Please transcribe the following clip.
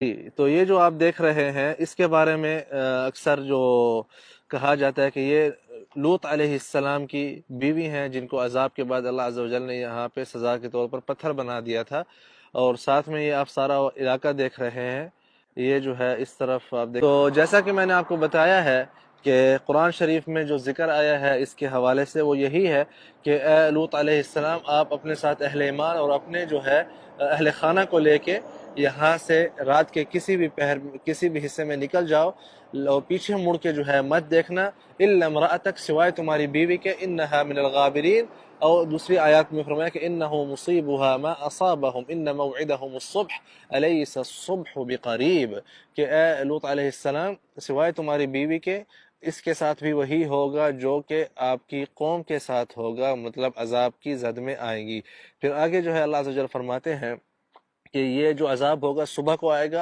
جی، تو یہ جو آپ دیکھ رہے ہیں اس کے بارے میں اکثر جو کہا جاتا ہے کہ یہ لوط علیہ السلام کی بیوی ہیں، جن کو عذاب کے بعد اللہ عز و جل نے یہاں پہ سزا کے طور پر پتھر بنا دیا تھا، اور ساتھ میں یہ آپ سارا علاقہ دیکھ رہے ہیں، یہ جو ہے اس طرف آپ دیکھ. تو جیسا کہ میں نے آپ کو بتایا ہے کہ قرآن شریف میں جو ذکر آیا ہے اس کے حوالے سے وہ یہی ہے کہ اے لوط علیہ السلام، آپ اپنے ساتھ اہل ایمان اور اپنے جو ہے اہل خانہ کو لے کے یہاں سے رات کے کسی بھی پہر کسی بھی حصے میں نکل جاؤ، پیچھے مڑ کے جو ہے مت دیکھنا، الا امرأتک، سوائے تمہاری بیوی کے، انہا من الغابرین. اور دوسری آیات میں فرمایا کہ انہو مصیبها ما اصابہم ان موعدہم الصبح الیس الصبح بقریب، کہ اے لوط علیہ السلام، سوائے تمہاری بیوی کے اس کے ساتھ بھی وہی ہوگا جو کہ آپ کی قوم کے ساتھ ہوگا، مطلب عذاب کی زد میں آئیں گی. پھر آگے جو ہے اللہ عز و جل فرماتے ہیں کہ یہ جو عذاب ہوگا صبح کو آئے گا